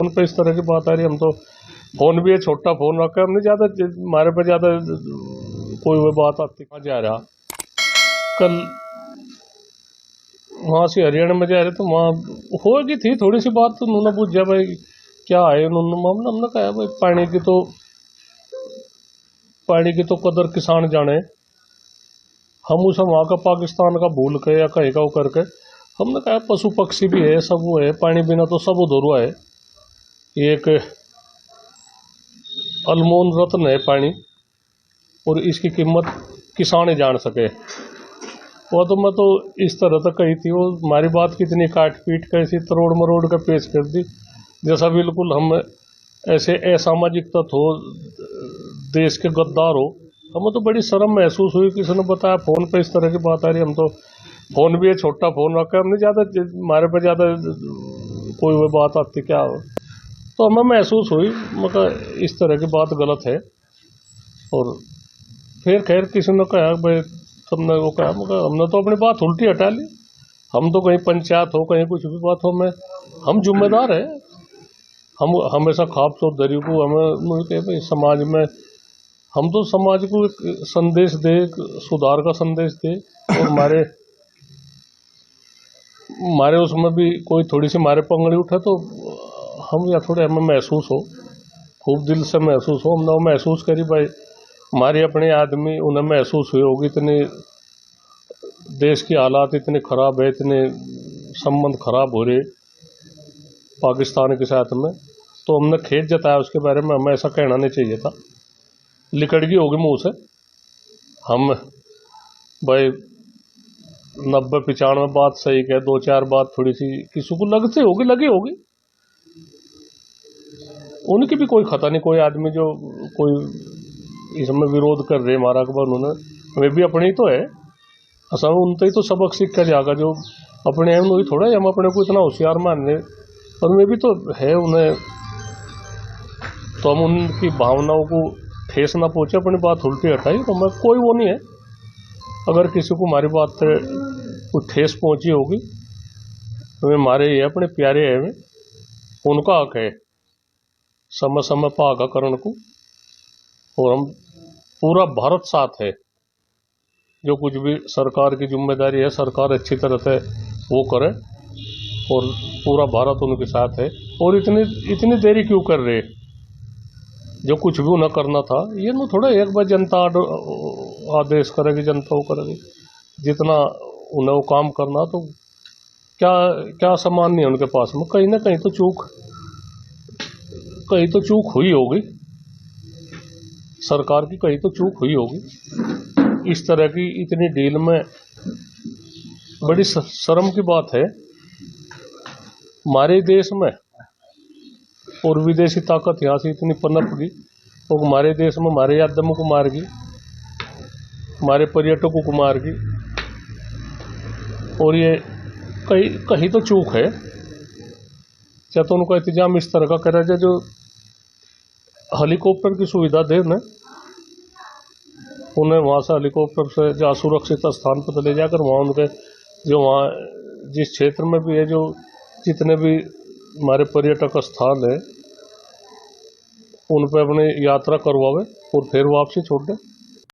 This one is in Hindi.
फोन पे इस तरह की बात आ रही है। हम तो फोन भी है, छोटा फोन रखा है हमने, ज़्यादा हमारे पे ज़्यादा कोई वो बात आती। कहाँ जा रहा कल वहाँ से हरियाणा में जा रहे तो वहाँ होगी थी थोड़ी सी बात, तो उन्होंने पूछा भाई क्या है, उन्होंने मामला, हमने कहा भाई पानी की तो कदर किसान जाने। हम उसे वहाँ का पाकिस्तान का भूल के या कहीं का वो करके, हमने कहा पशु पक्षी भी है, सब वो है, पानी बिना तो सब अधूरा है। ये एक अनमोल रत्न है पानी, और इसकी कीमत किसान ही जान सके। वो तो मैं तो इस तरह तक कही थी, वो हमारी बात कितनी काट पीट कर ऐसी तरोड़ मरोड़ कर पेश कर दी, जैसा बिल्कुल हम ऐसे असामाजिक तत्व हो, देश के गद्दार हो। हमें तो बड़ी शर्म महसूस हुई, किसी ने बताया फोन पे इस तरह की बात आ रही है। हम तो फोन भी है, छोटा फोन रखा है हमने, ज़्यादा हमारे पे ज़्यादा कोई वो बात आती क्या हो, तो हमें महसूस हुई, मगर इस तरह की बात गलत है। और फिर खैर किसी ने कहा भाई तुमने वो कहा, मगर हमने तो अपनी बात उल्टी हटा ली। हम तो कहीं पंचायत हो, कहीं कुछ भी बात हो, में हम जिम्मेदार हैं। हम हमेशा खाप चौधरी को हमें मिलते भाई समाज में, हम तो समाज को एक संदेश दे, एक सुधार का संदेश दे, और हमारे उसमें भी कोई थोड़ी सी हमारे पंगड़ी उठे तो हम या थोड़े हमें महसूस हो, खूब दिल से महसूस हो, हमने वो महसूस करी भाई हमारे अपने आदमी, उन्हें महसूस हुई होगी, इतनी देश की हालात इतनी ख़राब है, इतने संबंध खराब हो रहे पाकिस्तान के साथ में, तो हमने खेद जताया उसके बारे में। हमें ऐसा कहना नहीं चाहिए था, लिकड़ गई होगी मुँह से। हम भाई 90-95 बात सही कहे, 2-4 बात थोड़ी सी किसी को लगी होगी, उनकी भी कोई खता नहीं। कोई आदमी जो कोई इसमें विरोध कर रहे हमारा अखबार, उन्होंने वे भी अपनी ही तो है, असल में उनसे ही तो सबक सीख कर जाएगा। जो अपने हैं वही थोड़ा हम अपने को इतना होशियार मान रहे, और वे भी तो है, उन्हें तो हम उनकी भावनाओं को ठेस ना पहुँचे, अपनी बात उल्टी हटाई, तो मैं कोई वो नहीं है। अगर किसी को हमारी बात को ठेस पहुँची होगी तो वे हमारे ये अपने प्यारे हैं, वे उनका हक है समय समय पागा करण को, और हम पूरा भारत साथ है। जो कुछ भी सरकार की जिम्मेदारी है, सरकार अच्छी तरह से वो करे, और पूरा भारत उनके साथ है। और इतनी देरी क्यों कर रहे, जो कुछ भी उन्हें करना था, ये ना थोड़ा एक बार जनता आदेश करेगी, जनता वो करेगी, जितना उन्हें वो काम करना, तो क्या क्या सामान नहीं है उनके पास में। कहीं ना कहीं तो चूक हुई होगी सरकार की, कहीं तो चूक हुई होगी। इस तरह की इतनी डील में बड़ी शर्म की बात है हमारे देश में, और विदेशी ताकत यहाँ से इतनी पनप गई, और हमारे देश में हमारे यादवों को मार गई, हमारे पर्यटकों को मार गई। और ये कहीं तो चूक है, या तो उनका इंतजाम इस तरह का करा जाए, जो हेलीकॉप्टर की सुविधा दे उन्हें वहाँ से हेलीकॉप्टर से जहाँ सुरक्षित स्थान पर ले जाकर वहाँ उनके जो वहाँ जिस क्षेत्र में भी है, जो जितने भी हमारे पर्यटक स्थान है, उन पर अपनी यात्रा करवावे और फिर वापसी छोड़ दें।